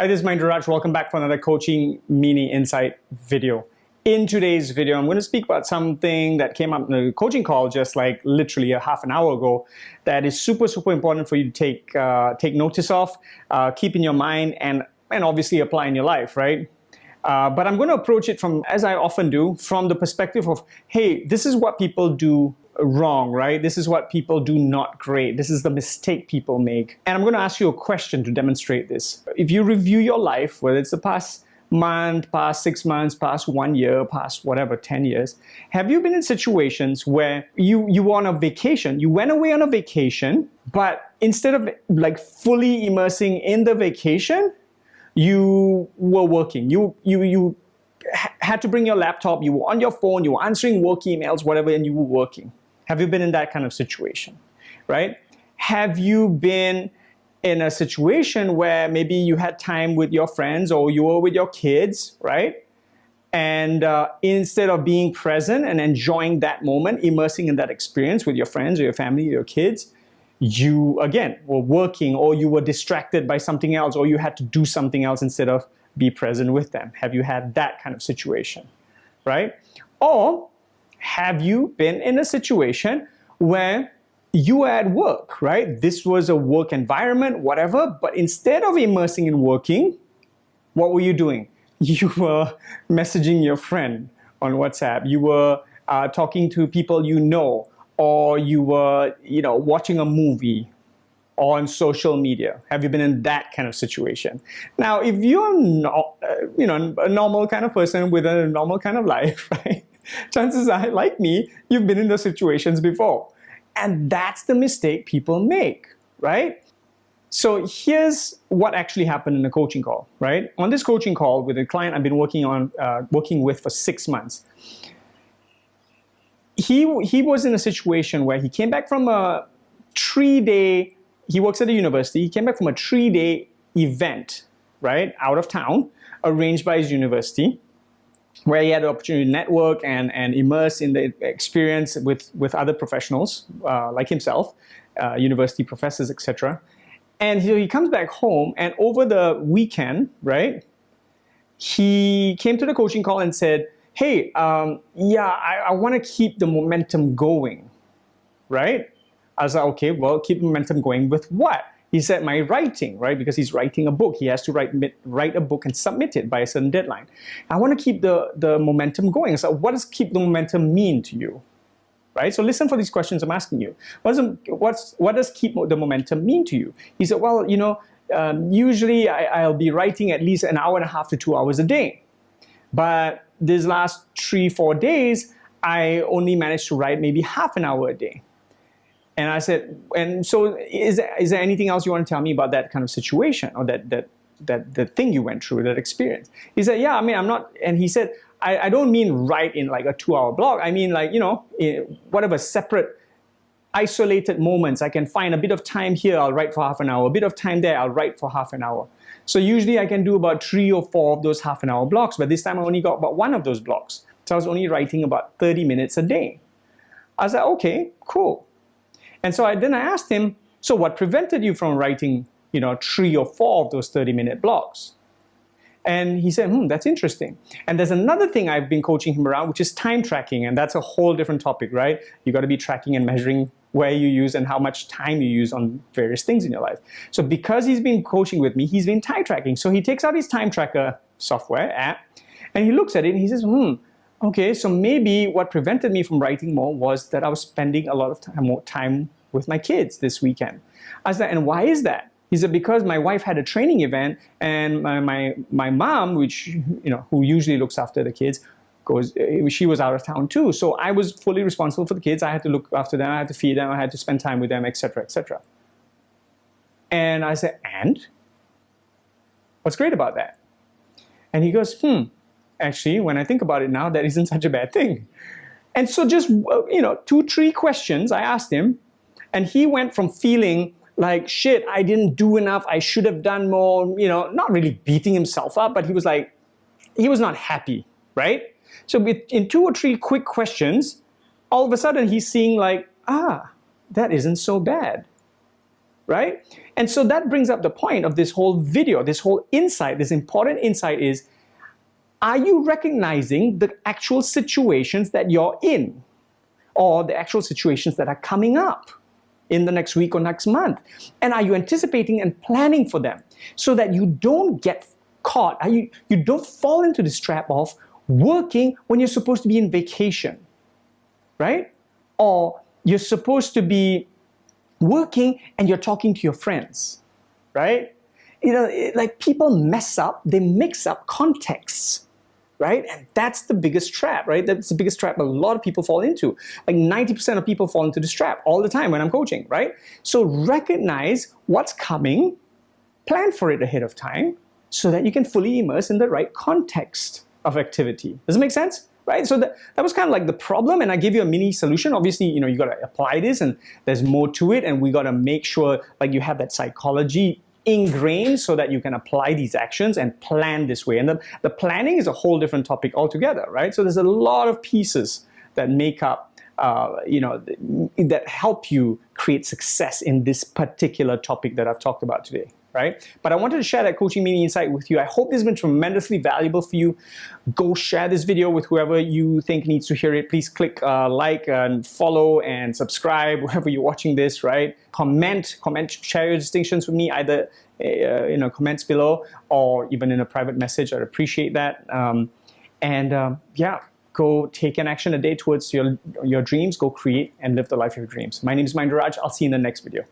Hi, this is Mahendra Raj. Welcome back for another Coaching Mini Insight video. In today's video, I'm going to speak about something that came up in the coaching call just like literally a half an hour ago that is super important for you to take notice of, keep in your mind, and obviously apply in your life, right? But I'm going to approach it from, as I often do, from the perspective of, hey, this is what people do wrong, right? This is what people do not great. This is the mistake people make. And I'm going to ask you a question to demonstrate this. If you review your life, whether it's the past month, past 6 months, past 1 year, past whatever, 10 years, have you been in situations where you were on a vacation, you went away on a vacation, but instead of like fully immersing in the vacation, you were working. You had to bring your laptop, you were on your phone, you were answering work emails, whatever, and you were working. Have you been in that kind of situation, right? Have you been in a situation where maybe you had time with your friends or you were with your kids, right? And instead of being present and enjoying that moment, immersing in that experience with your friends or your family or your kids, you, again, were working, or you were distracted by something else, or you had to do something else instead of be present with them. Have you had that kind of situation, right? Or have you been in a situation where you were at work, right? This was a work environment, whatever, but instead of immersing in working, what were you doing? You were messaging your friend on WhatsApp. You were talking to people you know, or you were, watching a movie or on social media. Have you been in that kind of situation? Now, if you're not, a normal kind of person with a normal kind of life, right? Chances are, like me, you've been in those situations before. And that's the mistake people make, right? So here's what actually happened in a coaching call, right? On this coaching call with a client I've been working with for 6 months, he was in a situation where he came back from a 3-day, he works at a university, he came back from a 3-day event, right, out of town, arranged by his university, where he had the opportunity to network and immerse in the experience with other professionals like himself, university professors, etc. And he comes back home, and over the weekend, right, he came to the coaching call and said, hey, I want to keep the momentum going, right? I was like, okay, well, keep the momentum going with what? He said, my writing, right? Because he's writing a book. He has to write a book and submit it by a certain deadline. I want to keep the momentum going. So what does keep the momentum mean to you, right? So listen for these questions I'm asking you. What does keep the momentum mean to you? He said, well, usually I'll be writing at least 1.5 hours to 2 hours a day. But these last 3-4 days, I only managed to write maybe half an hour a day. And I said, and so is there anything else you want to tell me about that kind of situation, or that thing you went through, that experience? He said, yeah, I mean, I'm not, and he said, I don't mean write in like a 2-hour block. I mean like, whatever separate, isolated moments. I can find a bit of time here, I'll write for half an hour. A bit of time there, I'll write for half an hour. So usually I can do about 3 or 4 of those half-an-hour blocks, but this time I only got about 1 of those blocks. So I was only writing about 30 minutes a day. I was like, okay, cool. And so then I asked him, so what prevented you from writing, 3 or 4 of those 30-minute blocks? And he said, that's interesting. And there's another thing I've been coaching him around, which is time tracking. And that's a whole different topic, right? You got to be tracking and measuring where you use and how much time you use on various things in your life. So because he's been coaching with me, he's been time tracking. So he takes out his time tracker software app, and he looks at it and he says, okay, so maybe what prevented me from writing more was that I was spending a lot of more time with my kids this weekend. I was like, and why is that? He said, because my wife had a training event, and my mom, which, who usually looks after the kids, she was out of town too. So I was fully responsible for the kids. I had to look after them, I had to feed them, I had to spend time with them, etc., etc. And I said, and? What's great about that? And he goes, actually, when I think about it now, that isn't such a bad thing. And so just, 2-3 questions I asked him, and he went from feeling like, shit, I didn't do enough, I should have done more, not really beating himself up, but he was not happy, right? So in 2 or 3 quick questions, all of a sudden he's seeing like, that isn't so bad, right? And so that brings up the point of this whole video, this whole insight, this important insight is, are you recognizing the actual situations that you're in, or the actual situations that are coming up in the next week or next month? And are you anticipating and planning for them so that you don't get caught, you don't fall into this trap of working when you're supposed to be in vacation, right? Or you're supposed to be working and you're talking to your friends, right? You know, like people mess up, they mix up contexts, right? And that's the biggest trap, right? That's the biggest trap a lot of people fall into. Like 90% of people fall into this trap all the time when I'm coaching, right? So recognize what's coming, plan for it ahead of time so that you can fully immerse in the right context of activity. Does it make sense? Right? So that was kind of like the problem, and I gave you a mini solution. Obviously, you know, you got to apply this, and there's more to it, and we got to make sure like you have that psychology ingrained so that you can apply these actions and plan this way. And the planning is a whole different topic altogether, right? So there's a lot of pieces that make up, you know, that help you create success in this particular topic that I've talked about today. Right? But I wanted to share that coaching mini insight with you. I hope this has been tremendously valuable for you. Go share this video with whoever you think needs to hear it. Please click like and follow and subscribe wherever you're watching this, right? Comment, share your distinctions with me, either in the comments below or even in a private message. I'd appreciate that. Yeah, go take an action a day towards your dreams. Go create and live the life of your dreams. My name is Mahendraraj. I'll see you in the next video.